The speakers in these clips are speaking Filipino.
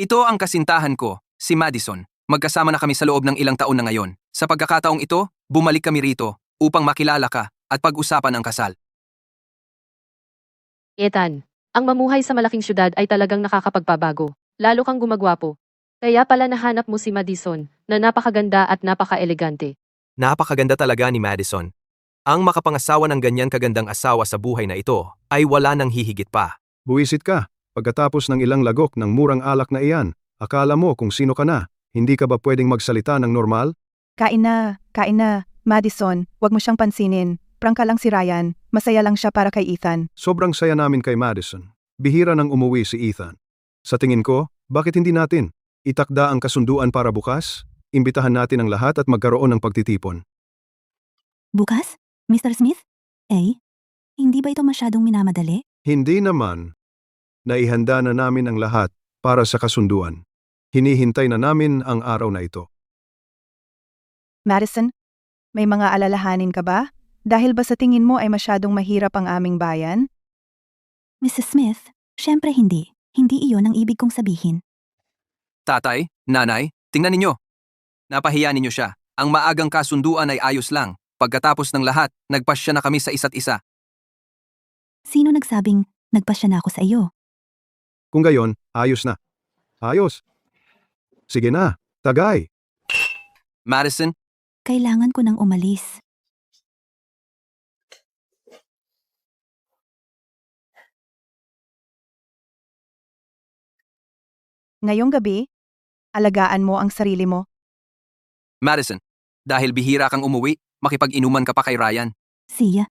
Ito ang kasintahan ko, si Madison. Magkasama na kami sa loob ng ilang taon na ngayon. Sa pagkakataong ito, bumalik kami rito upang makilala ka at pag-usapan ang kasal. Ethan, ang mamuhay sa malaking syudad ay talagang nakakapagpabago. Lalo kang gumagwapo. Kaya pala nahanap mo si Madison, na napakaganda at napaka-elegante. Napakaganda talaga ni Madison. Ang makapangasawa ng ganyan kagandang asawa sa buhay na ito ay wala nang hihigit pa. Buwisit ka, pagkatapos ng ilang lagok ng murang alak na iyan, akala mo kung sino ka na, hindi ka ba pwedeng magsalita ng normal? Kain na, Madison, wag mo siyang pansinin. Prangka lang si Ryan, masaya lang siya para kay Ethan. Sobrang saya namin kay Madison. Bihira nang umuwi si Ethan. Sa tingin ko, bakit hindi natin itakda ang kasunduan para bukas? Imbitahan natin ang lahat at magkaroon ng pagtitipon. Bukas? Mr. Smith? Hindi ba ito masyadong minamadali? Hindi naman. Naihanda na namin ang lahat para sa kasunduan. Hinihintay na namin ang araw na ito. Madison, may mga alalahanin ka ba? Dahil ba sa tingin mo ay masyadong mahirap ang aming bayan? Mrs. Smith, syempre hindi. Hindi iyon ang ibig kong sabihin. Tatay, nanay, tingnan ninyo. Napahiya ninyo siya. Ang maagang kasunduan ay ayos lang. Pagkatapos ng lahat, nagpasya na kami sa isa't isa. Sino nagsabing nagpasya na ako sa iyo? Kung gayon, ayos na. Ayos. Sige na, tagay. Madison, Kailangan ko nang umalis. Ngayong gabi, alagaan mo ang sarili mo. Madison, dahil bihira kang umuwi, makipag-inuman ka pa kay Ryan. Siya.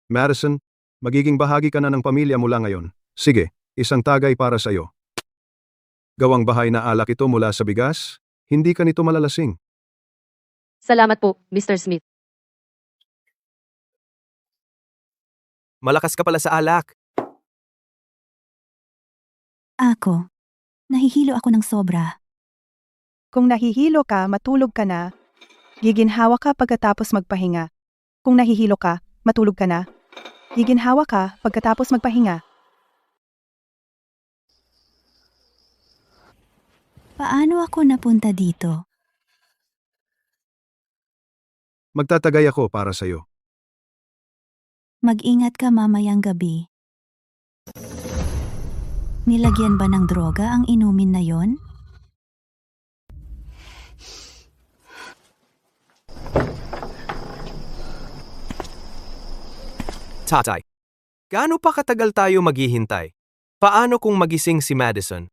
Madison, magiging bahagi ka na ng pamilya mula ngayon. Sige, isang tagay para sa iyo. Gawang bahay na alak ito mula sa bigas, hindi ka nito malalasing. Salamat po, Mr. Smith. Malakas ka pala sa alak. Ako. Nahihilo ako ng sobra. Kung nahihilo ka, matulog ka na. Giginhawa ka pagkatapos magpahinga. Kung nahihilo ka, matulog ka na. Giginhawa ka pagkatapos magpahinga. Paano ako napunta dito? Magtatagay ako para sa iyo. Mag-ingat ka mamayang gabi. Nilagyan ba ng droga ang inumin na yon? Tatay, gaano pa katagal tayo maghihintay? Paano kung magising si Madison?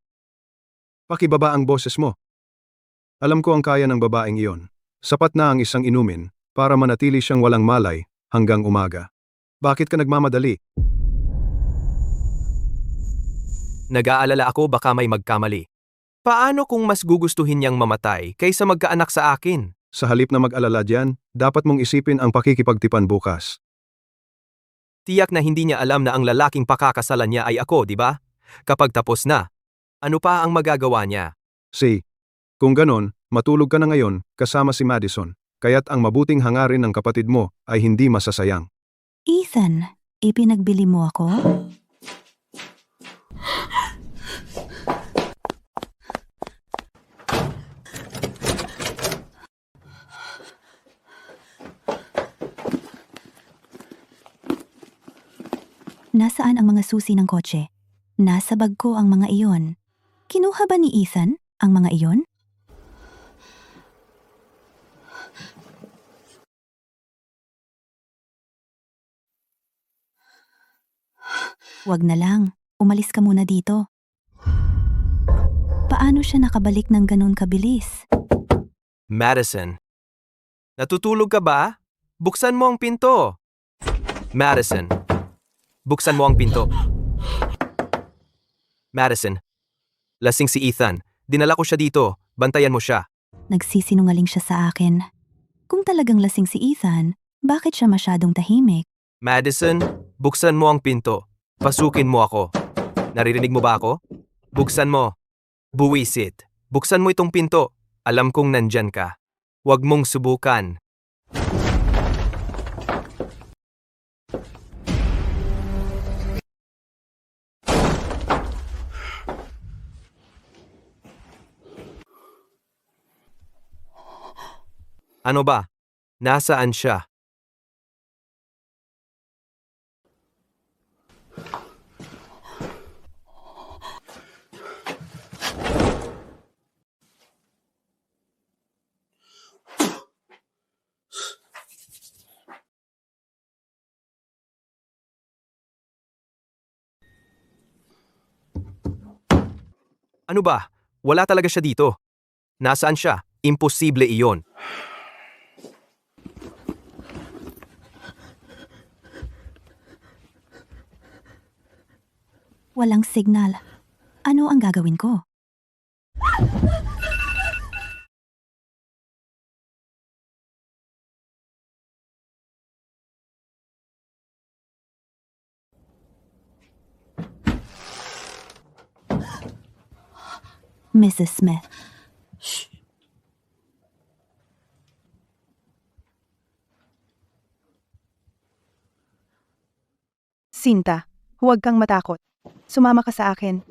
Pakibaba ang boses mo. Alam ko ang kaya ng babaeng iyon. Sapat na ang isang inumin para manatili siyang walang malay hanggang umaga. Bakit ka nagmamadali? Nag-aalala ako baka may magkamali. Paano kung mas gugustuhin niyang mamatay kaysa magkaanak sa akin? Sa halip na mag-alala diyan, dapat mong isipin ang pakikipagtipan bukas. Tiyak na hindi niya alam na ang lalaking pakakasalan niya ay ako, di ba? Kapag tapos na, ano pa ang magagawa niya? Kung ganon, matulog ka na ngayon kasama si Madison, kaya't ang mabuting hangarin ng kapatid mo ay hindi masasayang. Ethan, ipinagbili mo ako? Nasaan ang mga susi ng kotse? Nasa bag ko ang mga iyon. Kinuha ba ni Ethan ang mga iyon? Wag na lang, umalis ka muna dito. Paano siya nakabalik ng ganun kabilis? Madison, natutulog ka ba? Buksan mo ang pinto. Madison, buksan mo ang pinto. Madison, lasing si Ethan. Dinala ko siya dito. Bantayan mo siya. Nagsisinungaling siya sa akin. Kung talagang lasing si Ethan, bakit siya masyadong tahimik? Madison, buksan mo ang pinto. Pasukin mo ako. Naririnig mo ba ako? Buksan mo. Buwisit. Buksan mo itong pinto. Alam kong nandyan ka. Huwag mong subukan. Ano ba? Nasaan siya? Ano ba? Wala talaga siya dito. Nasaan siya? Imposible iyon. Walang signal. Ano ang gagawin ko? Mrs. Smith. Sinta, huwag kang matakot. Sumama ka sa akin.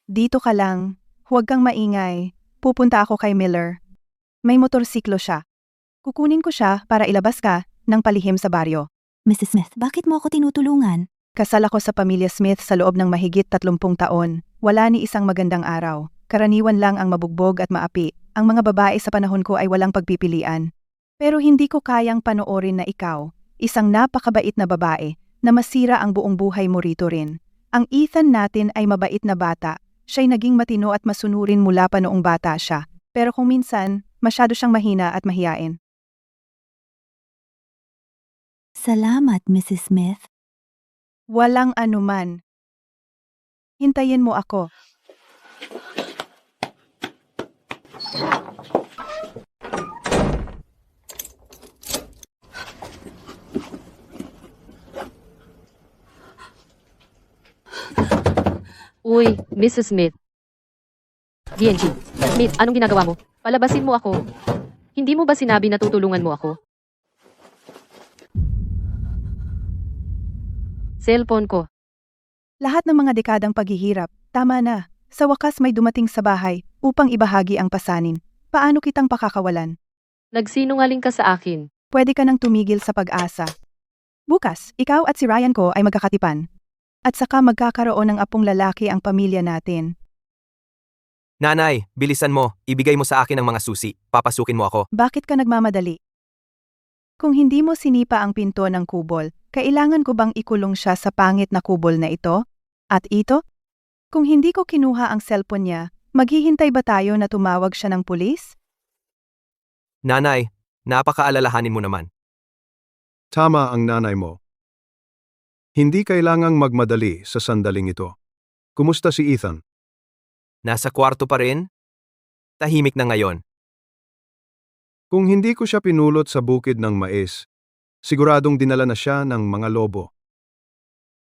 Dito ka lang. Huwag kang maingay. Pupunta ako kay Miller. May motorsiklo siya. Kukunin ko siya para ilabas ka ng palihim sa baryo. Mrs. Smith, bakit mo ako tinutulungan? Kasal ako sa pamilya Smith sa loob ng mahigit 30 taon. Wala ni isang magandang araw. Karaniwan lang ang mabugbog at maapi. Ang mga babae sa panahon ko ay walang pagpipilian. Pero hindi ko kayang panoorin na ikaw, isang napakabait na babae, na masira ang buong buhay mo rito rin. Ang Ethan natin ay mabait na bata. Siya'y naging matino at masunurin mula pa noong bata siya. Pero kung minsan, masyado siyang mahina at mahiyain. Salamat, Mrs. Smith. Walang anuman. Hintayin mo ako. Uy, Mrs. Smith. DNG. Smith, anong ginagawa mo? Palabasin mo ako. Hindi mo ba sinabi na tutulungan mo ako? Cellphone ko. Lahat ng mga dekadang paghihirap, tama na. Sa wakas may dumating sa bahay upang ibahagi ang pasanin. Paano kitang pakakawalan? Nagsinungaling ka sa akin. Pwede ka nang tumigil sa pag-asa. Bukas, ikaw at si Ryan ko ay magkakatipan. At saka magkakaroon ng apong lalaki ang pamilya natin. Nanay, bilisan mo. Ibigay mo sa akin ang mga susi. Papasukin mo ako. Bakit ka nagmamadali? Kung hindi mo sinipa ang pinto ng kubol, kailangan ko bang ikulong siya sa pangit na kubol na ito? At ito? Kung hindi ko kinuha ang cellphone niya, maghihintay ba tayo na tumawag siya ng pulis? Nanay, napakaalalahanin mo naman. Tama ang nanay mo. Hindi kailangang magmadali sa sandaling ito. Kumusta si Ethan? Nasa kwarto pa rin? Tahimik na ngayon. Kung hindi ko siya pinulot sa bukid ng mais, siguradong dinala na siya ng mga lobo.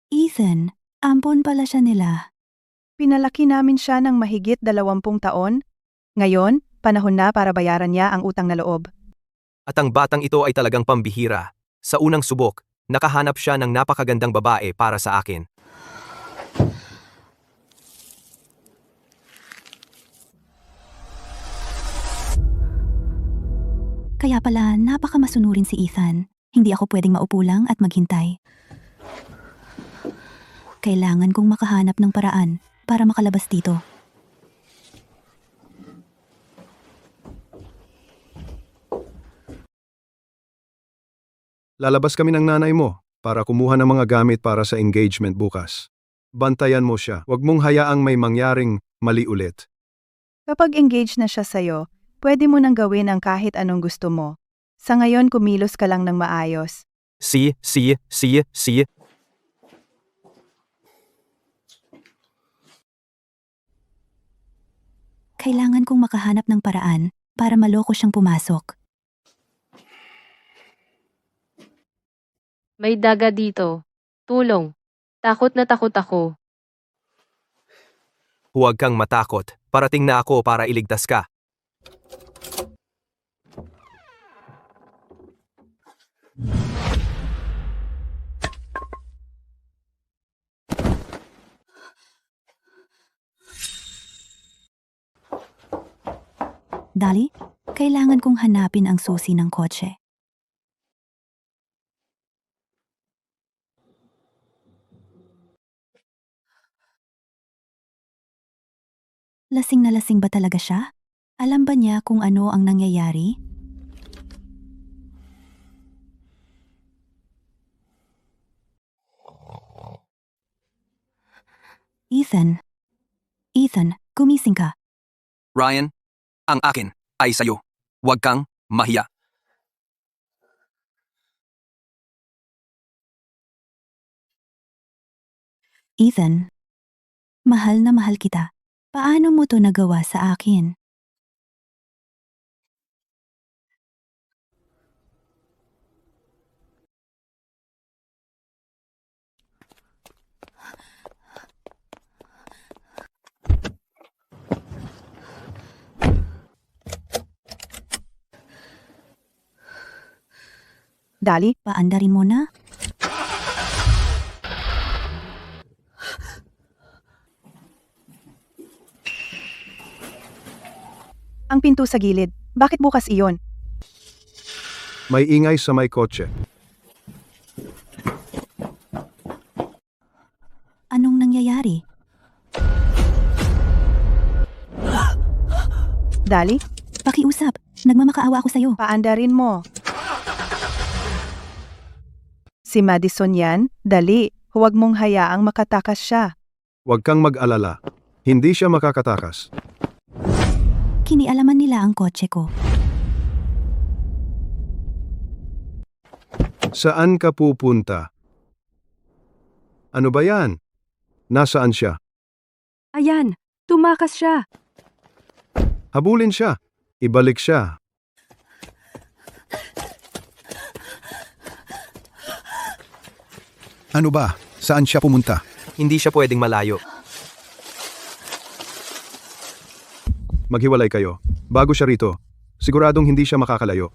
Ethan, ampon pala siya nila. Pinalaki namin siya ng mahigit 20 taon. Ngayon, panahon na para bayaran niya ang utang na loob. At ang batang ito ay talagang pambihira. Sa unang subok, nakahanap siya ng napakagandang babae para sa akin. Kaya pala napakamasunurin si Ethan. Hindi ako pwedeng maupo lang at maghintay. Kailangan kong makahanap ng paraan para makalabas dito. Lalabas kami ng nanay mo para kumuha ng mga gamit para sa engagement bukas. Bantayan mo siya. Huwag mong hayaang may mangyaring mali ulit. Kapag engaged na siya sa'yo, pwede mo nang gawin ang kahit anong gusto mo. Sa ngayon kumilos ka lang ng maayos. Si. Kailangan kong makahanap ng paraan para maloko siyang pumasok. May daga dito. Tulong. Takot na takot ako. Huwag kang matakot. Parating na ako para iligtas ka. Dali, kailangan kong hanapin ang susi ng kotse. Lasing na lasing ba talaga siya? Alam ba niya kung ano ang nangyayari? Ethan. Ethan, gumising ka. Ryan, ang akin ay sayo. Huwag kang mahiya. Ethan, mahal na mahal kita. Paano mo to nagawa sa akin? Dali, Paandarin mo na? ang pinto sa gilid. Bakit bukas iyon? May ingay sa may kotse. Anong nangyayari? Dali, Pakiusap, nagmamakaawa ako sa'yo. paandarin mo. Si Madison yan, dali. Huwag mong hayaang makatakas siya. Huwag kang mag-alala. Hindi siya makakatakas. Kinialaman nila ang kotse ko. Saan ka pupunta? Ano ba yan? Nasaan siya? Ayan, tumakas siya. Habulin siya. Ibalik siya. Ano ba? Saan siya pumunta? Hindi siya pwedeng malayo. Maghiwalay kayo. Bago siya rito. Siguradong hindi siya makakalayo.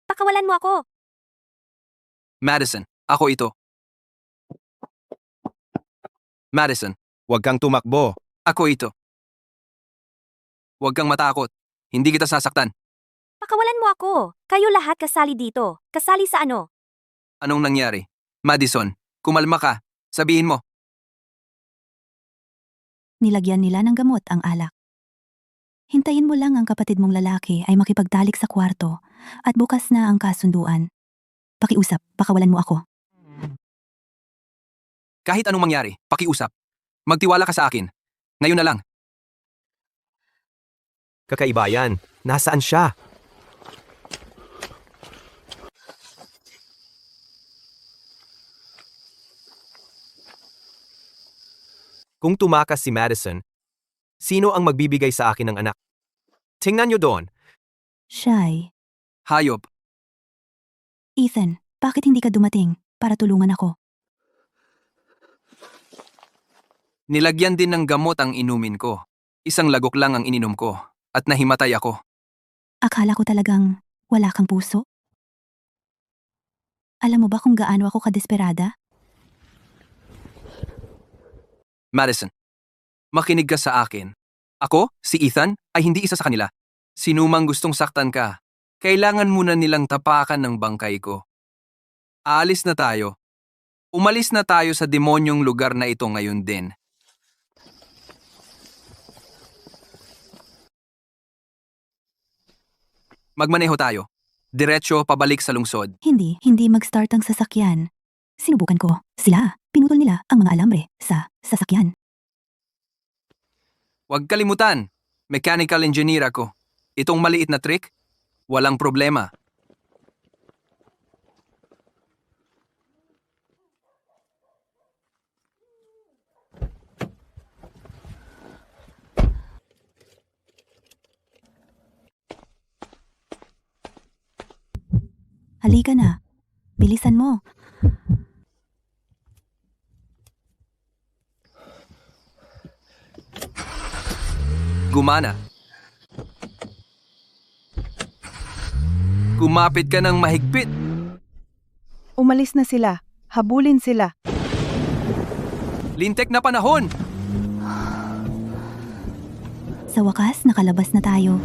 Pakawalan mo ako. Madison, ako ito. Madison, Huwag kang tumakbo. ako ito. Huwag kang matakot. Hindi kita sasaktan. Pakawalan mo ako. Kayo lahat kasali dito. Kasali sa ano? Anong nangyari? Madison, kumalma ka. Sabihin mo. Nilagyan nila ng gamot ang alak. Hintayin mo lang ang kapatid mong lalaki ay makipagtalik sa kwarto at bukas na ang kasunduan. Pakiusap, pakawalan mo ako. Kahit anong mangyari, pakiusap. Magtiwala ka sa akin. Ngayon na lang. Kakaiba yan. Nasaan siya? Kung tumakas si Madison, sino ang magbibigay sa akin ng anak? Tingnan niyo doon. Shy. Hayop. Ethan, bakit hindi ka dumating para tulungan ako? Nilagyan din ng gamot ang inumin ko. Isang lagok lang ang ininom ko. At nahimatay ako. Akala ko talagang wala kang puso. Alam mo ba kung gaano ako kadesperada? Madison, makinig ka sa akin. Ako, si Ethan, ay hindi isa sa kanila. Sinumang gustong saktan ka, kailangan muna nilang tapakan ng bangkay ko. Aalis na tayo. Umalis na tayo sa demonyong lugar na ito ngayon din. Magmaneho tayo. Diretso pabalik sa lungsod. Hindi mag-start ang sasakyan. Sinubukan ko. Sila, pinutol nila ang mga alambre sa sasakyan. Huwag kalimutan, mechanical engineer ako. Itong maliit na trick, walang problema. Halika na. Bilisan mo. Gumana. Kumapit ka ng mahigpit. Umalis na sila. Habulin sila. Lintek na panahon! Sa wakas, nakalabas na tayo.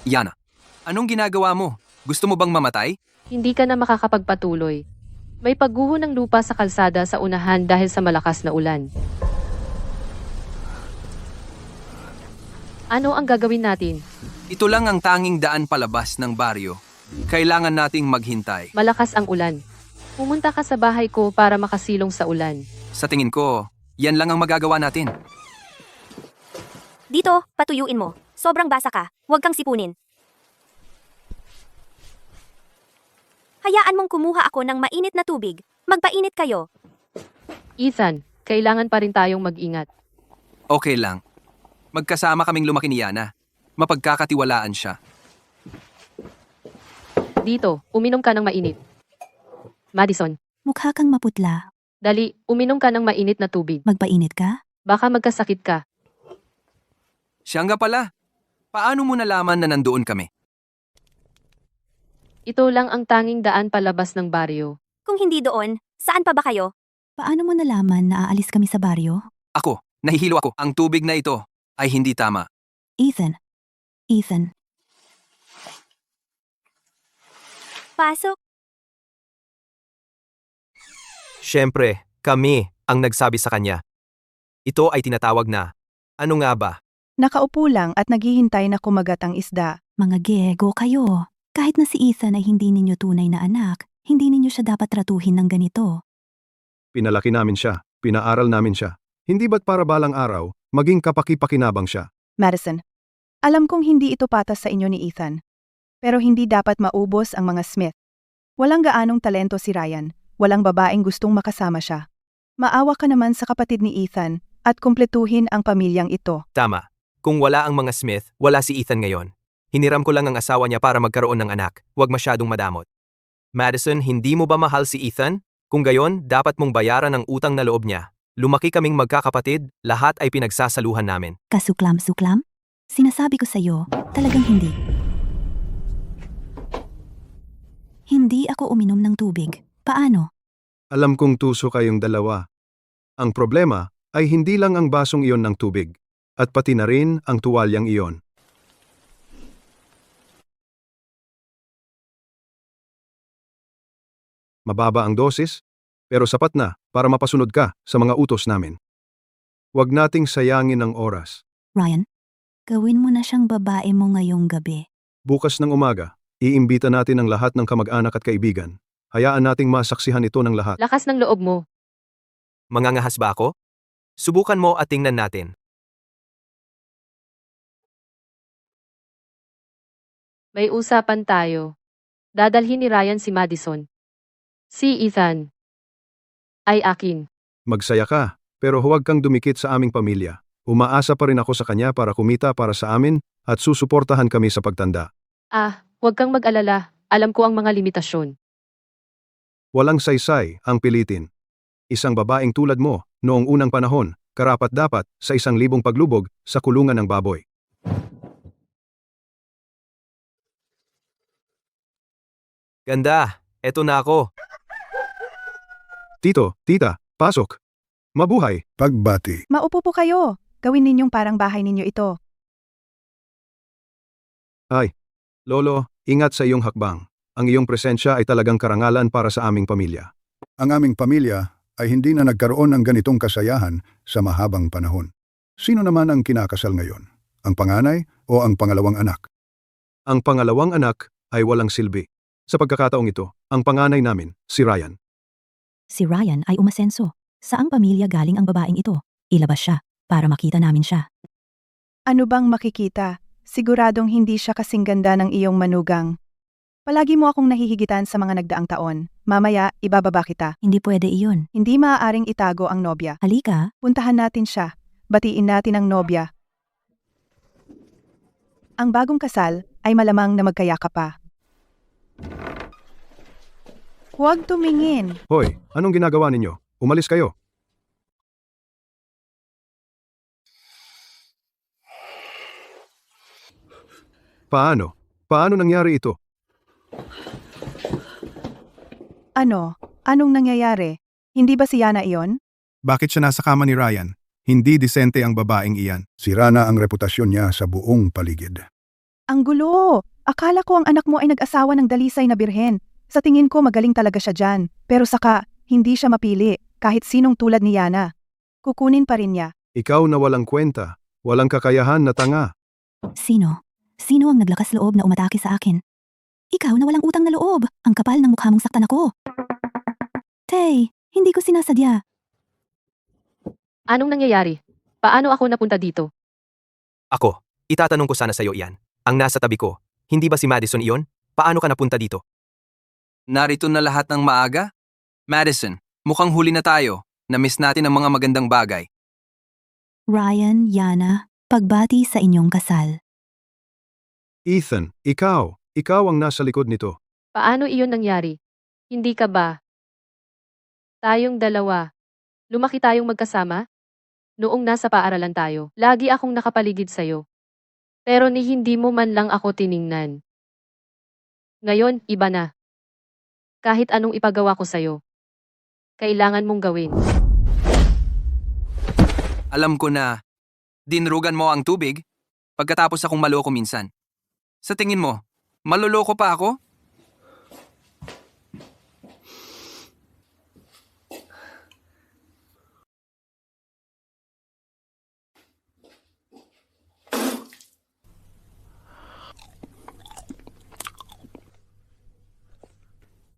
Yana, anong ginagawa mo? Gusto mo bang mamatay? Hindi ka na makakapagpatuloy. May pagguho ng lupa sa kalsada sa unahan dahil sa malakas na ulan. Ano ang gagawin natin? Ito lang ang tanging daan palabas ng baryo. Kailangan nating maghintay. Malakas ang ulan. Pumunta ka sa bahay ko para makasilong sa ulan. Sa tingin ko, yan lang ang magagawa natin. Dito, patuyuin mo. Sobrang basa ka. Huwag kang sipunin. Hayaan mong kumuha ako ng mainit na tubig. Magpainit kayo. Ethan, kailangan pa rin tayong mag-ingat. Okay lang. Magkasama kaming lumaki ni Yana. Mapagkakatiwalaan siya. Dito, uminom ka ng mainit. Madison, Mukha kang maputla. dali, uminom ka ng mainit na tubig. Magpainit ka? Baka magkasakit ka. Siya nga pala. Paano mo nalaman na nandoon kami? Ito lang ang tanging daan palabas ng baryo. Kung hindi doon, saan pa ba kayo? Paano mo nalaman na aalis kami sa baryo? Ako, nahihilo ako. Ang tubig na ito ay hindi tama. Ethan. Ethan. Pasok. Siyempre, kami ang nagsabi sa kanya. Ito ay tinatawag na, ano nga ba? Nakaupo lang at naghihintay na kumagat ang isda. Mga gego kayo. Kahit na si Ethan ay hindi ninyo tunay na anak, hindi ninyo siya dapat tratuhin ng ganito. Pinalaki namin siya. Pinaaral namin siya. Hindi ba't para balang araw, maging kapaki-pakinabang siya? Madison, alam kong hindi ito patas sa inyo ni Ethan. Pero hindi dapat maubos ang mga Smith. Walang gaanong talento si Ryan. Walang babaeng gustong makasama siya. Maawa ka naman sa kapatid ni Ethan at kumpletuhin ang pamilyang ito. Tama. Kung wala ang mga Smith, wala si Ethan ngayon. Hiniram ko lang ang asawa niya para magkaroon ng anak. Huwag masyadong madamot. Madison, hindi mo ba mahal si Ethan? Kung gayon, dapat mong bayaran ang utang na loob niya. Lumaki kaming magkakapatid, lahat ay pinagsasaluhan namin. Kasuklam-suklam? Sinasabi ko sa'yo, talagang hindi. Hindi ako uminom ng tubig. Paano? Alam kong tuso kayong dalawa. Ang problema ay hindi lang ang basong iyon ng tubig, at pati na rin ang tuwalyang iyon. Mababa ang dosis, pero sapat na para mapasunod ka sa mga utos namin. Huwag nating sayangin ang oras. Ryan, gawin mo na siyang babae mo ngayong gabi. Bukas ng umaga, iimbita natin ang lahat ng kamag-anak at kaibigan. Hayaan nating masaksihan ito ng lahat. Lakas ng loob mo. Mangangahas ba ako? Subukan mo at tingnan natin. May usapan tayo. Dadalhin ni Ryan si Madison. Si Ethan ay akin. Magsaya ka, pero huwag kang dumikit sa aming pamilya. Umaasa pa rin ako sa kanya para kumita para sa amin at susuportahan kami sa pagtanda. Huwag kang mag-alala. Alam ko ang mga limitasyon. Walang saysay ang pilitin. Isang babaeng tulad mo, noong unang panahon, karapat-dapat sa 1,000 paglubog sa kulungan ng baboy. Ganda, eto na ako. Tito, tita, pasok. Mabuhay. Pagbati. Maupo po kayo. Gawin ninyong parang bahay ninyo ito. Lolo, ingat sa iyong hakbang. Ang iyong presensya ay talagang karangalan para sa aming pamilya. Ang aming pamilya ay hindi na nagkaroon ng ganitong kasayahan sa mahabang panahon. Sino naman ang kinakasal ngayon? Ang panganay o ang pangalawang anak? Ang pangalawang anak ay walang silbi. Sa pagkakataong ito, ang panganay namin, si Ryan. Si Ryan ay umasenso. Saang pamilya galing ang babaeng ito? Ilabas siya para makita namin siya. Ano bang makikita? Siguradong hindi siya kasing ganda ng iyong manugang. Palagi mo akong nahihigitan sa mga nagdaang taon. Mamaya, ibababa kita. Hindi pwede iyon. Hindi maaaring itago ang nobya. Halika, Puntahan natin siya. Batiin natin ang nobya. Ang bagong kasal ay malamang na magkayakap pa. Huwag tumingin. Hoy, anong ginagawa ninyo? Umalis kayo. Paano? Paano nangyari ito? Ano? Anong nangyayari? Hindi ba si Yana iyon? Bakit siya nasa kama ni Ryan? Hindi disente ang babaeng iyan. Sira na ang reputasyon niya sa buong paligid. Ang gulo! Akala ko ang anak mo ay nag-asawa ng dalisay na birhen. Sa tingin ko magaling talaga siya dyan. Pero saka, hindi siya mapili, kahit sinong tulad ni Yana. Kukunin pa rin niya. Ikaw na walang kwenta, walang kakayahan na tanga. Sino? Sino ang naglakas loob na umatake sa akin? Ikaw na walang utang na loob. Ang kapal ng mukha mong saktan ako. Tay, hindi ko sinasadya. Anong nangyayari? Paano ako napunta dito? Ako, itatanong ko sana sa'yo iyan. Ang nasa tabi ko, hindi ba si Madison iyon? Paano ka napunta dito? Narito na lahat ng maaga? Madison, mukhang huli na tayo. Na-miss natin ang mga magandang bagay. Ryan, Yana, pagbati sa inyong kasal. Ethan, ikaw ang nasa likod nito. Paano iyon nangyari? Hindi ka ba? Tayong dalawa. Lumaki tayong magkasama? Noong nasa paaralan tayo, lagi akong nakapaligid sa'yo. Pero ni hindi mo man lang ako tiningnan. Ngayon, iba na. Kahit anong ipagawa ko sa'yo, kailangan mong gawin. Alam ko na, dinrugan mo ang tubig pagkatapos akong maloko minsan. Sa tingin mo, maloloko pa ako?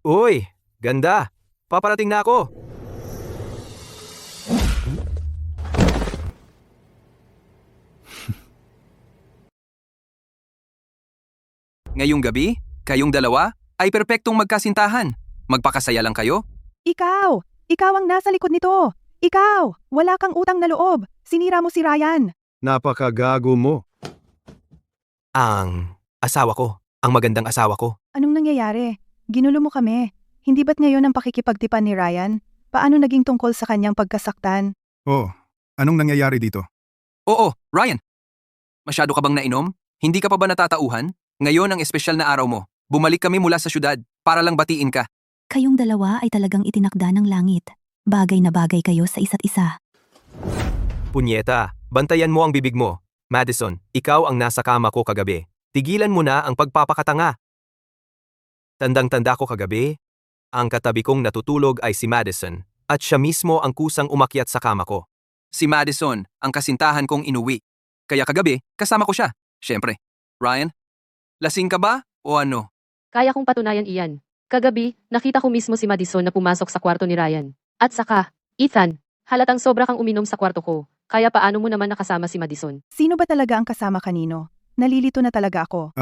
Uy, ganda! Paparating na ako! Ngayong gabi, kayong dalawa ay perpektong magkasintahan. Magpakasaya lang kayo? Ikaw! Ikaw ang nasa likod nito! Ikaw! Wala kang utang na loob! Sinira mo si Ryan! Napakagago mo. Ang asawa ko, ang magandang asawa ko. Anong nangyayari? Ginulo mo kami. Hindi ba't ngayon ang pakikipagtipan ni Ryan? Paano naging tungkol sa kanyang pagkasaktan? Oh, anong nangyayari dito? Oo, Ryan. Masyado ka bang nainom? Hindi ka pa ba natatauhan? Ngayon ang espesyal na araw mo. Bumalik kami mula sa syudad para lang batiin ka. Kayong dalawa ay talagang itinakda ng langit. Bagay na bagay kayo sa isa't isa. Punyeta, bantayan mo ang bibig mo. Madison, ikaw ang nasa kama ko kagabi. Tigilan mo na ang pagpapakatanga. Tandang-tanda ko kagabi, ang katabi kong natutulog ay si Madison, at siya mismo ang kusang umakyat sa kama ko. Si Madison, ang kasintahan kong inuwi. Kaya kagabi, kasama ko siya. Siyempre. Ryan, lasing ka ba o ano? Kaya kong patunayan iyan. Kagabi, nakita ko mismo si Madison na pumasok sa kwarto ni Ryan. At saka, Ethan, halatang sobra kang uminom sa kwarto ko. Kaya paano mo naman nakasama si Madison? Sino ba talaga ang kasama kanino? Nalilito na talaga ako.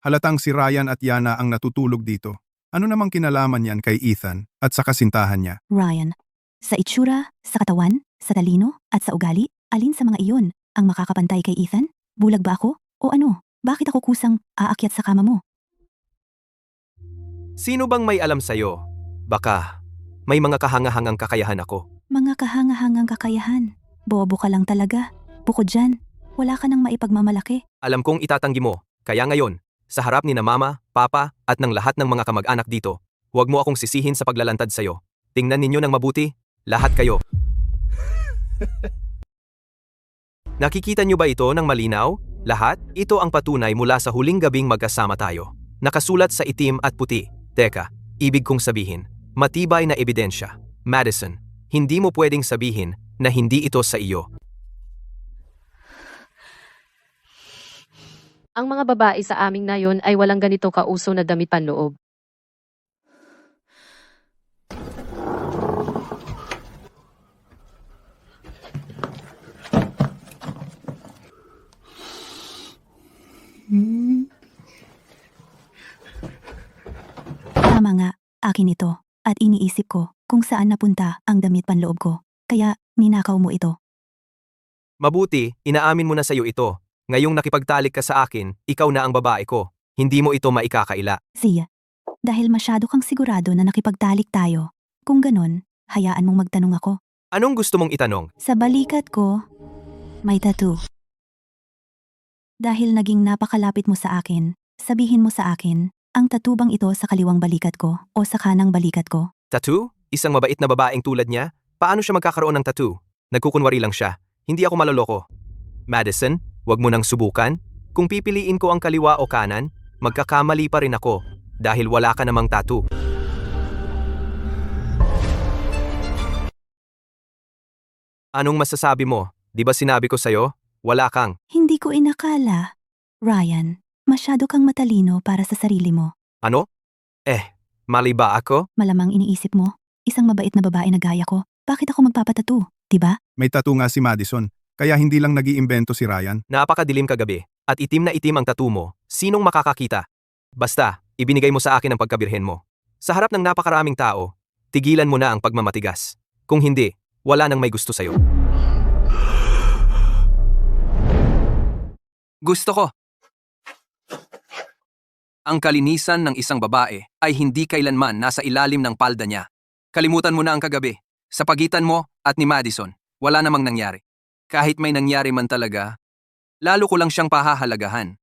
Halatang si Ryan at Yana ang natutulog dito. Ano namang kinalaman yan kay Ethan at sa kasintahan niya? Ryan, sa itsura, sa katawan, sa talino, at sa ugali, alin sa mga iyon ang makakapantay kay Ethan? Bulag ba ako? O ano? Bakit ako kusang aakyat sa kama mo? Sino bang may alam sa'yo? Baka, may mga kahangahangang kakayahan ako. Mga kahangahangang kakayahan. Bobo ka lang talaga. Bukod dyan, wala ka nang maipagmamalaki. Alam kong itatanggi mo, kaya ngayon, sa harap ni na mama, papa, at ng lahat ng mga kamag-anak dito, huwag mo akong sisihin sa paglalantad sa'yo. Tingnan ninyo ng mabuti, lahat kayo. Nakikita nyo ba ito ng malinaw? Lahat, ito ang patunay mula sa huling gabing magkasama tayo. Nakasulat sa itim at puti. Teka, ibig kong sabihin, matibay na ebidensya. Madison, hindi mo pwedeng sabihin na hindi ito sa iyo. Ang mga babae sa aming nayon ay walang ganito kauso na damit panloob. Tama nga, akin ito. At iniisip ko kung saan napunta ang damit panloob ko. Kaya, ninakaw mo ito. Mabuti, inaamin mo na sa iyo ito. Ngayong nakipagtalik ka sa akin, ikaw na ang babae ko. Hindi mo ito maikakaila. Siya, dahil masyado kang sigurado na nakipagtalik tayo. Kung ganon, hayaan mong magtanong ako. Anong gusto mong itanong? Sa balikat ko, may tattoo. Dahil naging napakalapit mo sa akin, sabihin mo sa akin, ang tattoo bang ito sa kaliwang balikat ko o sa kanang balikat ko? Tattoo? Isang mabait na babaeng tulad niya? Paano siya magkakaroon ng tattoo? Nagkukunwari lang siya. Hindi ako maloloko. Madison, wag mo nang subukan. Kung pipiliin ko ang kaliwa o kanan, magkakamali pa rin ako dahil wala ka namang tattoo. Anong masasabi mo? Di ba sinabi ko sa'yo? Wala kang. Hindi ko inakala. Ryan, masyado kang matalino para sa sarili mo. Ano? Mali ba ako? Malamang iniisip mo, isang mabait na babae na gaya ko, bakit ako magpapatattoo, diba? May tattoo nga si Madison, kaya hindi lang nag-iimbento si Ryan. Napakadilim kagabi at itim na itim ang tattoo mo. Sinong makakakita? Basta, ibinigay mo sa akin ang pagkabirhen mo. Sa harap ng napakaraming tao, tigilan mo na ang pagmamatigas. Kung hindi, wala nang may gusto sa'yo. Gusto ko. Ang kalinisan ng isang babae ay hindi kailanman nasa ilalim ng palda niya. Kalimutan mo na ang kagabi. Sa pagitan mo at ni Madison, wala namang nangyari. Kahit may nangyari man talaga, lalo ko lang siyang pahahalagahan.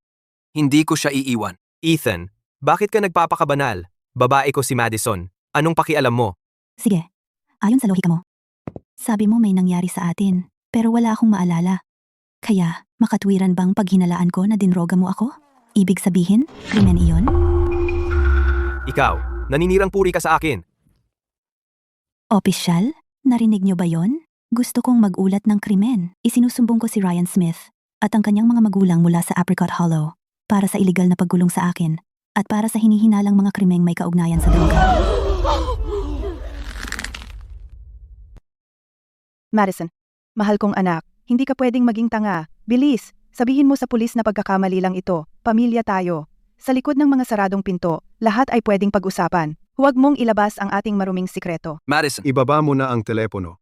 Hindi ko siya iiwan. Ethan, bakit ka nagpapakabanal? Babae ko si Madison. Anong pakialam mo? Sige, ayon sa lohika mo. Sabi mo may nangyari sa atin, pero wala akong maalala. Kaya, makatwiran bang paghinalaan ko na dinroga mo ako? Ibig sabihin, krimen iyon? Ikaw, naninirang puri ka sa akin. Opisyal? Narinig niyo ba yon? Gusto kong mag-ulat ng krimen. Isinusumbong ko si Ryan Smith at ang kanyang mga magulang mula sa Apricot Hollow para sa iligal na paggulong sa akin at para sa hinihinalang mga krimeng may kaugnayan sa droga. Madison, mahal kong anak, hindi ka pwedeng maging tanga. Bilis, sabihin mo sa pulis na pagkakamali lang ito. Pamilya tayo. Sa likod ng mga saradong pinto, lahat ay pwedeng pag-usapan. Huwag mong ilabas ang ating maruming sikreto. Madison, Ibaba mo na ang telepono.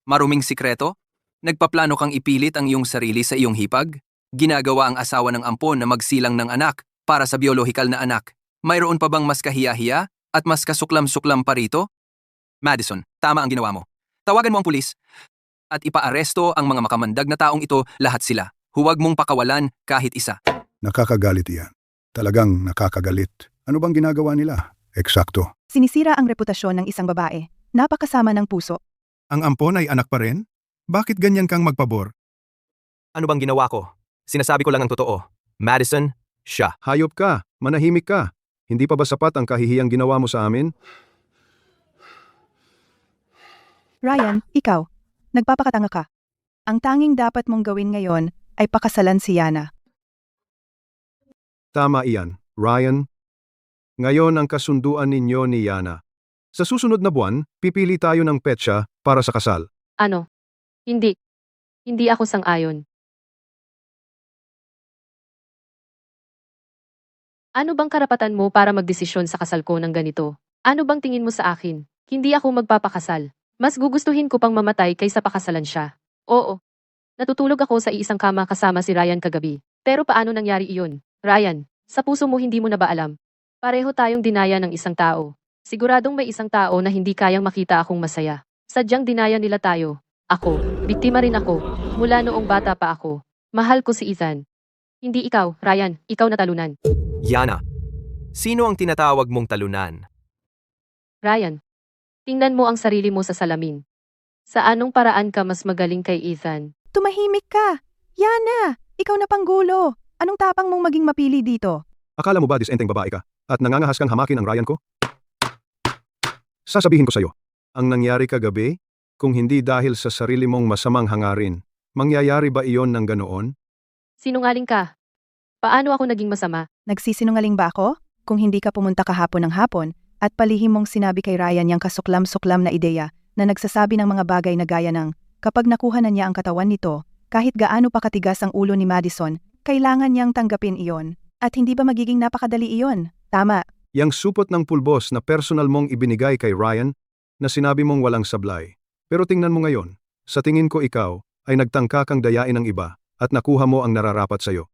maruming sikreto? Nagpaplano kang ipilit ang iyong sarili sa iyong hipag? Ginagawa ang asawa ng ampon na magsilang ng anak para sa biolohikal na anak. Mayroon pa bang mas kahiya-hiya at mas kasuklam-suklam pa rito? Madison, tama ang ginawa mo. Tawagan mo ang pulis at ipaaresto ang mga makamandag na taong ito, lahat sila. Huwag mong pakawalan kahit isa. Nakakagalit iyan. Talagang nakakagalit. Ano bang ginagawa nila? Eksakto. Sinisira ang reputasyon ng isang babae. Napakasama ng puso. Ang ampon ay anak pa rin? Bakit ganyan kang magpabor? Ano bang ginawa ko? Sinasabi ko lang ang totoo. Madison, siya. Hayop ka, manahimik ka. Hindi pa ba sapat ang kahihiyang ginawa mo sa amin? Ryan, ikaw. Nagpapakatanga ka. Ang tanging dapat mong gawin ngayon ay pakasalan si Yana. Tama iyan, Ryan. Ngayon ang kasunduan ninyo ni Yana. Sa susunod na buwan, pipili tayo ng petsa para sa kasal. Ano? Hindi. Hindi ako sang-ayon. Ano bang karapatan mo para magdesisyon sa kasal ko ng ganito? Ano bang tingin mo sa akin? Hindi ako magpapakasal. Mas gugustuhin ko pang mamatay kaysa pakasalan siya. Oo. Natutulog ako sa iisang kama kasama si Ryan kagabi. Pero paano nangyari iyon? Ryan, sa puso mo hindi mo na ba alam? Pareho tayong dinaya ng isang tao. Siguradong may isang tao na hindi kayang makita akong masaya. Sadyang dinaya nila tayo. Ako, biktima rin ako. Mula noong bata pa ako. Mahal ko si Ethan. Hindi ikaw, Ryan. Ikaw natalunan. Yana. Sino ang tinatawag mong talunan? Ryan, tingnan mo ang sarili mo sa salamin. Sa anong paraan ka mas magaling kay Ethan? Tumahimik ka! Yana! Ikaw na panggulo! Anong tapang mong maging mapili dito? Akala mo ba disenteng babae ka at nangangahas kang hamakin ang Ryan ko? Sasabihin ko sa'yo, ang nangyari kagabi, kung hindi dahil sa sarili mong masamang hangarin, mangyayari ba iyon ng ganoon? Sinungaling ka. Paano ako naging masama? Nagsisinungaling ba ako? Kung hindi ka pumunta kahapon ng hapon at palihim mong sinabi kay Ryan yung kasuklam-suklam na ideya na nagsasabi ng mga bagay na gaya ng kapag nakuha na niya ang katawan nito, kahit gaano pa katigas ang ulo ni Madison, kailangan niyang tanggapin iyon. At hindi ba magiging napakadali iyon? Tama. Yang supot ng pulbos na personal mong ibinigay kay Ryan na sinabi mong walang sablay. Pero tingnan mo ngayon, sa tingin ko ikaw ay nagtangka kang dayain ng iba at nakuha mo ang nararapat sa'yo.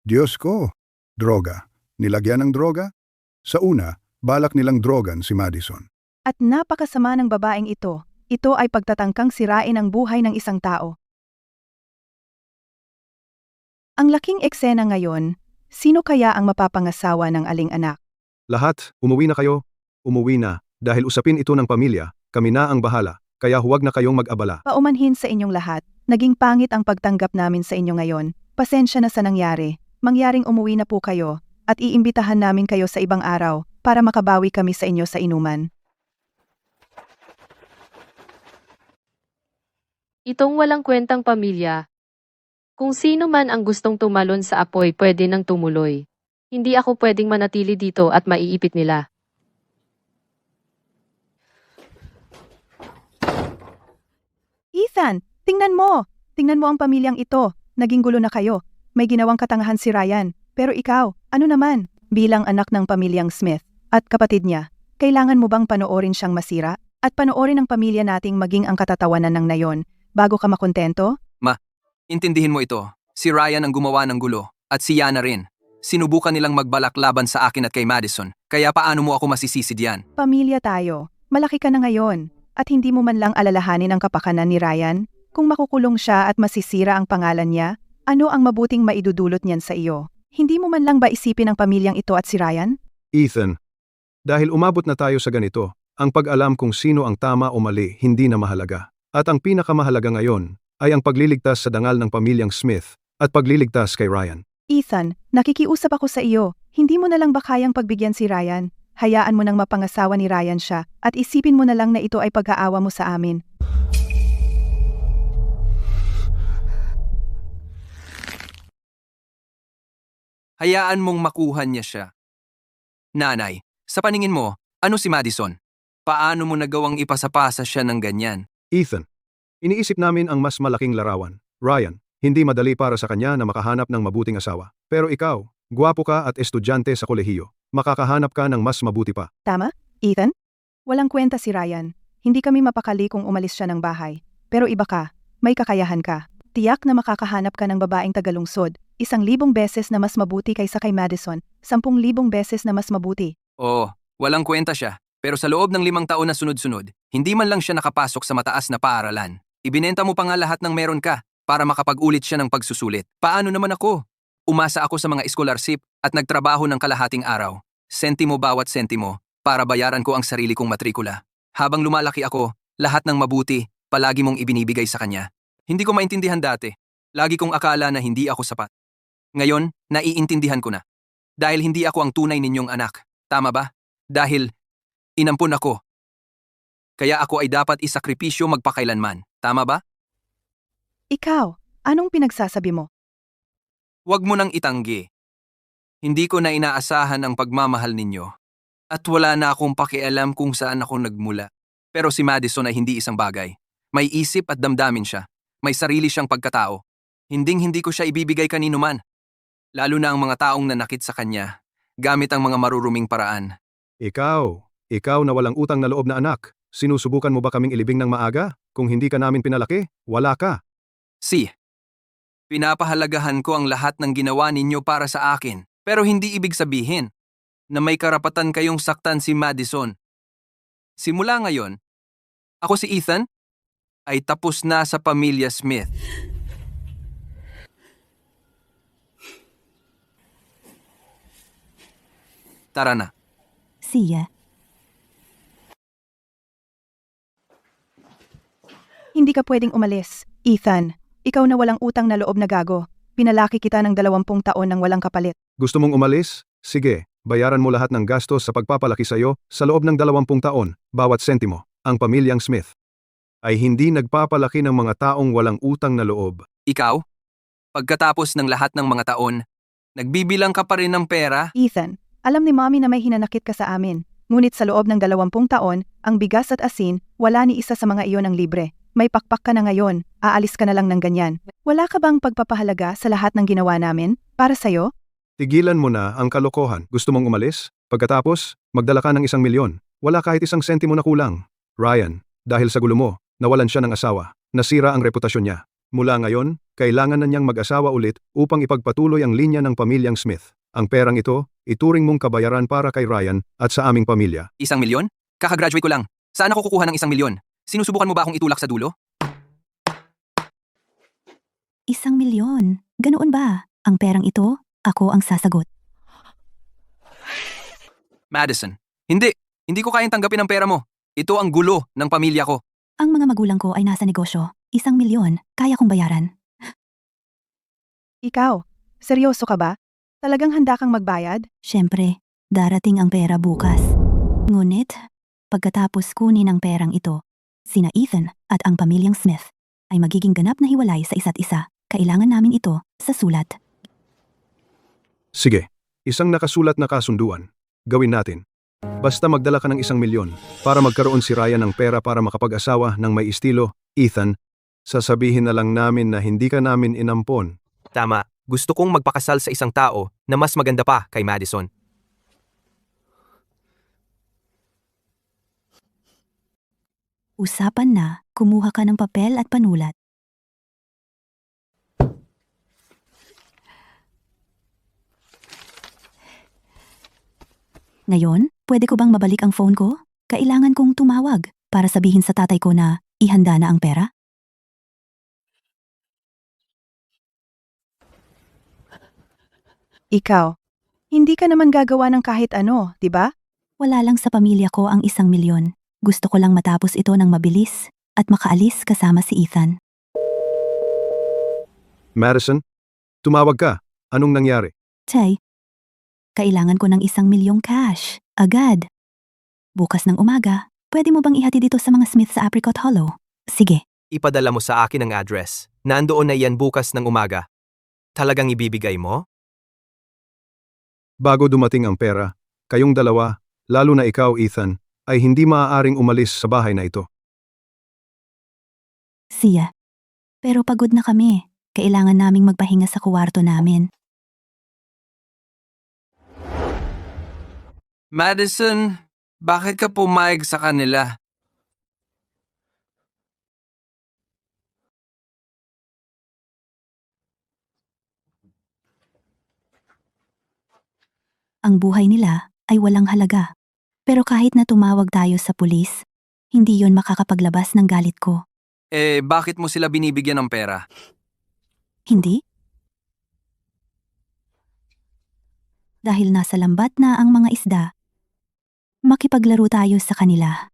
Diyos ko, droga. Nilagyan ng droga? Sa una, balak nilang drogan si Madison. At napakasama ng babaeng ito. Ito ay pagtatangkang sirain ang buhay ng isang tao. Ang laking eksena ngayon, sino kaya ang mapapangasawa ng aling anak? Lahat, umuwi na kayo. Umuwi na. Dahil usapin ito ng pamilya, kami na ang bahala. Kaya huwag na kayong mag-abala. Paumanhin sa inyong lahat, naging pangit ang pagtanggap namin sa inyo ngayon. Pasensya na sa nangyari. Mangyaring umuwi na po kayo, at iimbitahan namin kayo sa ibang araw para makabawi kami sa inyo sa inuman. Itong walang kwentang pamilya. Kung sino man ang gustong tumalon sa apoy pwede nang tumuloy. Hindi ako pwedeng manatili dito at maiipit nila. Ethan, tingnan mo! Tingnan mo ang pamilyang ito. Naging gulo na kayo. May ginawang katangahan si Ryan. Pero ikaw, ano naman? Bilang anak ng pamilyang Smith at kapatid niya, kailangan mo bang panoorin siyang masira? At panoorin ang pamilya nating maging ang katatawanan ng nayon bago ka makontento? Intindihin mo ito. Si Ryan ang gumawa ng gulo, at si Yana rin. Sinubukan nilang magbalak laban sa akin at kay Madison, kaya paano mo ako masisisi diyan? Pamilya tayo. Malaki ka na ngayon. At hindi mo man lang alalahanin ang kapakanan ni Ryan? Kung makukulong siya at masisira ang pangalan niya, ano ang mabuting maidudulot niyan sa iyo? Hindi mo man lang ba isipin ang pamilyang ito at si Ryan? Ethan, dahil umabot na tayo sa ganito, ang pag-alam kung sino ang tama o mali hindi na mahalaga. At ang pinakamahalaga ngayon ay ang pagliligtas sa dangal ng pamilyang Smith at pagliligtas kay Ryan. Ethan, nakikiusap ako sa iyo. Hindi mo na lang ba kayang pagbigyan si Ryan? Hayaan mo nang mapangasawa ni Ryan siya at isipin mo na lang na ito ay pag-aawa mo sa amin. Hayaan mong makuha niya siya. Nanay, sa paningin mo, ano si Madison? Paano mo nagawang ipasapasa siya ng ganyan? Ethan, iniisip namin ang mas malaking larawan. Ryan, hindi madali para sa kanya na makahanap ng mabuting asawa. Pero ikaw, gwapo ka at estudyante sa kolehiyo. Makakahanap ka ng mas mabuti pa. Tama, Ethan? Walang kwenta si Ryan. Hindi kami mapakali kung umalis siya ng bahay. Pero iba ka, may kakayahan ka. Tiyak na makakahanap ka ng babaeng tagalungsod. 1,000 beses na mas mabuti kaysa kay Madison. 10,000 beses na mas mabuti. Oo, walang kwenta siya. Pero sa loob ng 5 taon na sunod-sunod, hindi man lang siya nakapasok sa mataas na paaralan. Ibinenta mo pa nga lahat ng meron ka para makapag-ulit siya ng pagsusulit. Paano naman ako? Umasa ako sa mga scholarship at nagtrabaho ng kalahating araw. Sentimo bawat sentimo para bayaran ko ang sarili kong matrikula. Habang lumalaki ako, lahat ng mabuti, palagi mong ibinibigay sa kanya. Hindi ko maintindihan dati. Lagi kong akala na hindi ako sapat. Ngayon, naiintindihan ko na. Dahil hindi ako ang tunay ninyong anak. Tama ba? Dahil inampun ako. Kaya ako ay dapat isakripisyo magpakailanman. Tama ba? Ikaw, anong pinagsasabi mo? Huwag mo nang itanggi. Hindi ko na inaasahan ang pagmamahal ninyo. At wala na akong pakialam kung saan ako nagmula. Pero si Madison ay hindi isang bagay. May isip at damdamin siya. May sarili siyang pagkatao. Hinding-hindi ko siya ibibigay kanino man. Lalo na ang mga taong nanakit sa kanya, gamit ang mga maruruming paraan. Ikaw na walang utang na loob na anak. Sinusubukan mo ba kaming ilibing ng maaga? Kung hindi ka namin pinalaki, wala ka. Pinapahalagahan ko ang lahat ng ginawa ninyo para sa akin, pero hindi ibig sabihin na may karapatan kayong saktan si Madison. Simula ngayon, ako si Ethan ay tapos na sa pamilya Smith. Tara na. See ya. Hindi ka pwedeng umalis. Ethan, ikaw na walang utang na loob na gago. Pinalaki kita ng 20 taon ng walang kapalit. Gusto mong umalis? Sige, bayaran mo lahat ng gastos sa pagpapalaki sa'yo sa loob ng 20 taon, bawat sentimo. Ang pamilyang Smith ay hindi nagpapalaki ng mga taong walang utang na loob. Ikaw, pagkatapos ng lahat ng mga taon, nagbibilang ka pa rin ng pera? Ethan, alam ni Mommy na may hinanakit ka sa amin. Ngunit sa loob ng 20 taon, ang bigas at asin, wala ni isa sa mga iyon ang libre. May pakpak ka na ngayon, aalis ka na lang ng ganyan. Wala ka bang pagpapahalaga sa lahat ng ginawa namin, para sa'yo? Tigilan mo na ang kalokohan. Gusto mong umalis? Pagkatapos, magdala ka ng 1,000,000. Wala kahit 1 sentimo na kulang. Ryan, dahil sa gulo mo, nawalan siya ng asawa. Nasira ang reputasyon niya. Mula ngayon, kailangan na niyang mag-asawa ulit upang ipagpatuloy ang linya ng pamilyang Smith. Ang perang ito, ituring mong kabayaran para kay Ryan at sa aming pamilya. 1,000,000? Kakagraduate ko lang. Saan ako kukuha ng 1,000,000? Sinusubukan mo ba akong itulak sa dulo? 1,000,000. Ganoon ba? Ang perang ito, ako ang sasagot. Madison, hindi. Hindi ko kayang tanggapin ang pera mo. Ito ang gulo ng pamilya ko. Ang mga magulang ko ay nasa negosyo. 1,000,000, kaya kong bayaran. Ikaw, seryoso ka ba? Talagang handa kang magbayad? Siyempre, darating ang pera bukas. Ngunit, pagkatapos kunin ang perang ito, sina Ethan at ang pamilyang Smith ay magiging ganap na hiwalay sa isa't isa. Kailangan namin ito sa sulat. Sige, isang nakasulat na kasunduan. Gawin natin. Basta magdala ka ng 1,000,000 para magkaroon si Ryan ng pera para makapag-asawa ng may estilo, Ethan. Sasabihin na lang namin na hindi ka namin inampon. Tama, gusto kong magpakasal sa isang tao na mas maganda pa kay Madison. Usapan na, kumuha ka ng papel at panulat. Ngayon, pwede ko bang mabalik ang phone ko? Kailangan kong tumawag para sabihin sa tatay ko na ihanda na ang pera. Ikaw, hindi ka naman gagawa ng kahit ano, di ba? Wala lang sa pamilya ko ang 1,000,000. Gusto ko lang matapos ito ng mabilis at makaalis kasama si Ethan. Madison, tumawag ka. Anong nangyari? Tay, kailangan ko ng 1,000,000 cash. Agad. Bukas ng umaga, pwede mo bang ihatid dito sa mga Smith sa Apricot Hollow? Sige. Ipadala mo sa akin ang address. Nandoon na yan bukas ng umaga. Talagang ibibigay mo? Bago dumating ang pera, kayong dalawa, lalo na ikaw, Ethan, ay hindi maaaring umalis sa bahay na ito. Siya. Pero pagod na kami. Kailangan naming magpahinga sa kuwarto namin. Madison, bakit ka pumayag sa kanila? Ang buhay nila ay walang halaga. Pero kahit na tumawag tayo sa pulis, hindi yon makakapaglabas ng galit ko. Bakit mo sila binibigyan ng pera? Hindi? Dahil nasa lambat na ang mga isda, makipaglaro tayo sa kanila.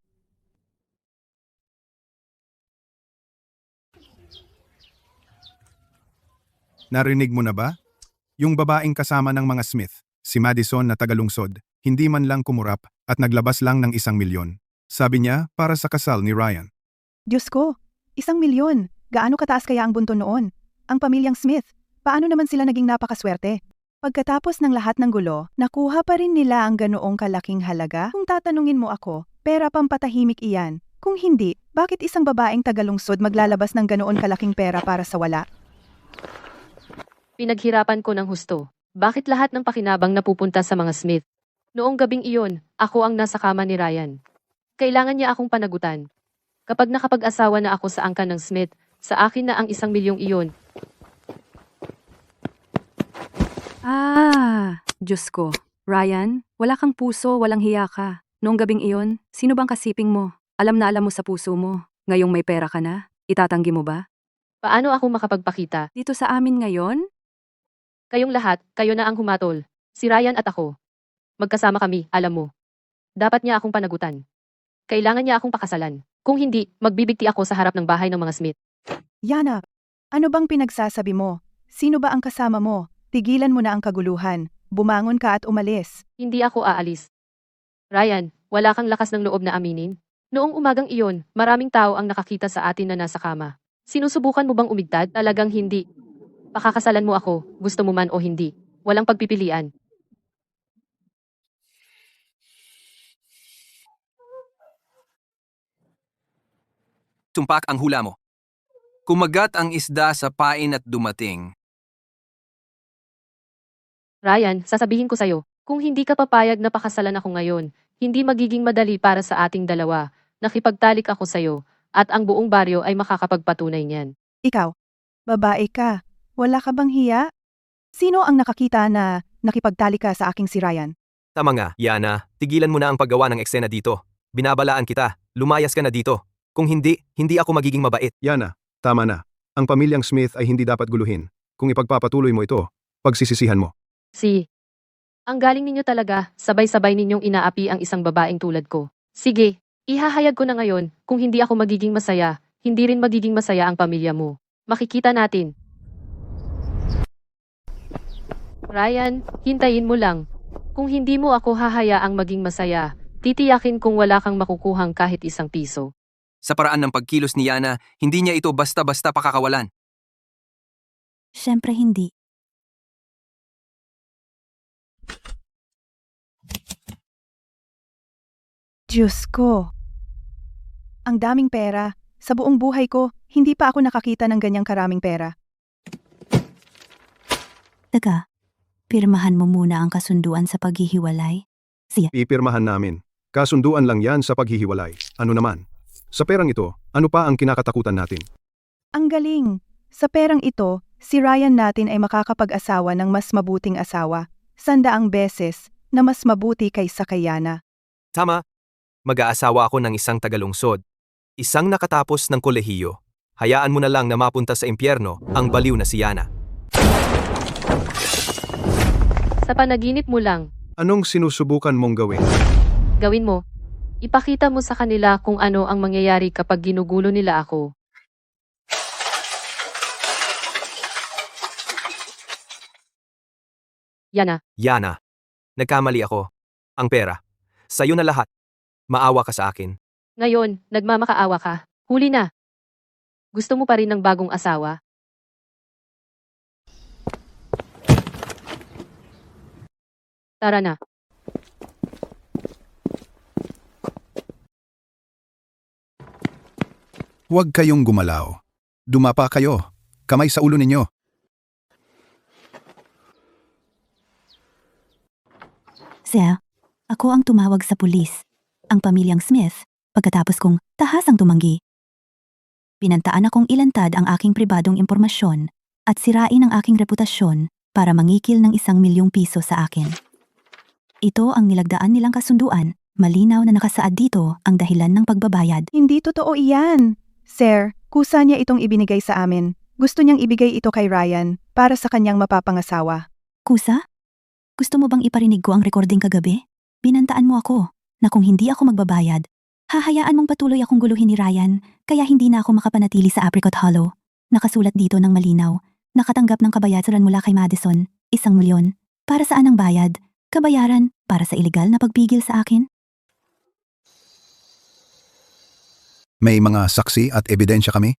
Narinig mo na ba? Yung babaeng kasama ng mga Smith, si Madison na tagalungsod, hindi man lang kumurap at naglabas lang ng 1,000,000. Sabi niya para sa kasal ni Ryan. Diyos ko, 1,000,000. Gaano kataas kaya ang bunto noon? Ang pamilyang Smith, paano naman sila naging napakaswerte? Pagkatapos ng lahat ng gulo, nakuha pa rin nila ang ganoong kalaking halaga? Kung tatanungin mo ako, pera pampatahimik iyan. Kung hindi, bakit isang babaeng tagalungsod maglalabas ng ganoon kalaking pera para sa wala? Pinaghirapan ko ng husto. Bakit lahat ng pakinabang napupunta sa mga Smith? Noong gabing iyon, ako ang nasa kama ni Ryan. Kailangan niya akong panagutan. Kapag nakapag-asawa na ako sa angkan ng Smith, sa akin na ang 1,000,000 iyon. Diyos ko. Ryan, wala kang puso, walang hiya ka. Noong gabing iyon, sino bang kasiping mo? Alam na alam mo sa puso mo. Ngayong may pera ka na, itatanggi mo ba? Paano ako makapagpakita? Dito sa amin ngayon? Kayong lahat, kayo na ang humatol. Si Ryan at ako. Magkasama kami, alam mo. Dapat niya akong panagutan. Kailangan niya akong pakasalan. Kung hindi, magbibigti ako sa harap ng bahay ng mga Smith. Yana, ano bang pinagsasabi mo? Sino ba ang kasama mo? Tigilan mo na ang kaguluhan. Bumangon ka at umalis. Hindi ako aalis. Ryan, wala kang lakas ng loob na aminin? Noong umagang iyon, maraming tao ang nakakita sa atin na nasa kama. Sinusubukan mo bang umigtad? Talagang hindi. Pakakasalan mo ako, gusto mo man o hindi. Walang pagpipilian. Tumpak ang hula mo. Kumagat ang isda sa pain at dumating. Ryan, sasabihin ko sa'yo, kung hindi ka papayag na pakasalan ako ngayon, hindi magiging madali para sa ating dalawa. Nakipagtalik ako sa'yo, at ang buong baryo ay makakapagpatunay niyan. Ikaw, babae ka. Wala ka bang hiya? Sino ang nakakita na nakipagtali ka sa aking si Ryan? Tama nga, Yana. Tigilan mo na ang paggawa ng eksena dito. Binabalaan kita. Lumayas ka na dito. Kung hindi, hindi ako magiging mabait. Yana, tama na. Ang pamilyang Smith ay hindi dapat guluhin. Kung ipagpapatuloy mo ito, pagsisisihan mo. Ang galing ninyo talaga, sabay-sabay ninyong inaapi ang isang babaeng tulad ko. Sige, ihahayag ko na ngayon, kung hindi ako magiging masaya, hindi rin magiging masaya ang pamilya mo. Makikita natin. Ryan, hintayin mo lang. Kung hindi mo ako hahayaang maging masaya, titiyakin kung wala kang makukuhang kahit isang piso. Sa paraan ng pagkilos ni Yana, hindi niya ito basta-basta pakakawalan. Siyempre hindi. Diyos ko. Ang daming pera. Sa buong buhay ko, hindi pa ako nakakita ng ganyang karaming pera. Teka, pirmahan mo muna ang kasunduan sa paghihiwalay. Pipirmahan namin. Kasunduan lang yan sa paghihiwalay. Ano naman? Sa perang ito, ano pa ang kinakatakutan natin? Ang galing. Sa perang ito, si Ryan natin ay makakapag-asawa ng mas mabuting asawa, 100 beses, na mas mabuti kaysa kay Yana. Tama. Mag-aasawa ako ng isang tagalungsod. Isang nakatapos ng kolehiyo. Hayaan mo na lang na mapunta sa impyerno ang baliw na si Yana. Sa panaginip mo lang, Anong sinusubukan mong gawin? gawin mo. Ipakita mo sa kanila kung ano ang mangyayari kapag ginugulo nila ako. Yana, Yana, nagkamali ako. Ang pera. Sa'yo na lahat. Maawa ka sa akin. ngayon, nagmamakaawa ka. Huli na. Gusto mo pa rin ng bagong asawa? Tara na. Huwag kayong gumalaw. Dumapa kayo. Kamay sa ulo ninyo. Sir, ako ang tumawag sa pulis. Ang pamilyang Smith, pagkatapos kong tahasang tumanggi. Pinantaan akong ilantad ang aking pribadong impormasyon at sirain ang aking reputasyon para mangikil ng 1,000,000 piso sa akin. Ito ang nilagdaan nilang kasunduan, malinaw na nakasaad dito ang dahilan ng pagbabayad. Hindi totoo iyan. Sir, kusa niya itong ibinigay sa amin. Gusto niyang ibigay ito kay Ryan para sa kanyang mapapangasawa. Kusa? Gusto mo bang iparinig ko ang recording kagabi? Binantaan mo ako na kung hindi ako magbabayad, hahayaan mong patuloy akong guluhin ni Ryan kaya hindi na ako makapanatili sa Apricot Hollow. Nakasulat dito ng malinaw, nakatanggap ng kabayaran mula kay Madison, 1,000,000. Para saan ang bayad? Kabayaran para sa ilegal na pagpigil sa akin? May mga saksi at ebidensya kami.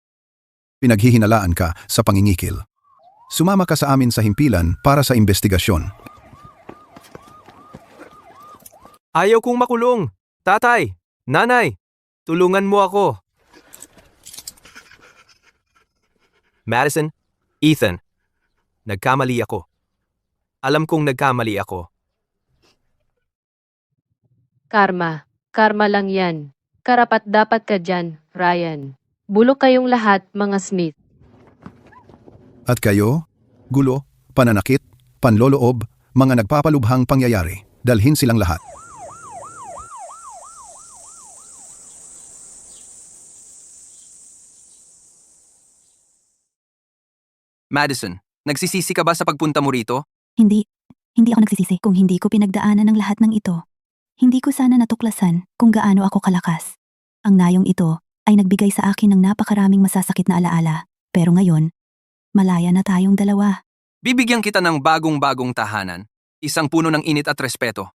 Pinaghihinalaan ka sa pangingikil. Sumama ka sa amin sa himpilan para sa investigasyon. Ayaw kong makulong. Tatay, nanay, tulungan mo ako. Madison, Ethan, nagkamali ako. Alam kong nagkamali ako. Karma. Karma lang yan. Karapat-dapat ka dyan, Ryan. Bulok kayong lahat, mga Smith. At kayo, gulo, pananakit, panloloob, mga nagpapalubhang pangyayari, dalhin silang lahat. Madison, nagsisisi ka ba sa pagpunta mo rito? Hindi ako nagsisisi kung hindi ko pinagdaanan ng lahat ng ito. Hindi ko sana natuklasan kung gaano ako kalakas. Ang nayong ito ay nagbigay sa akin ng napakaraming masasakit na alaala. Pero ngayon, malaya na tayong dalawa. Bibigyan kita ng bagong-bagong tahanan. Isang puno ng init at respeto.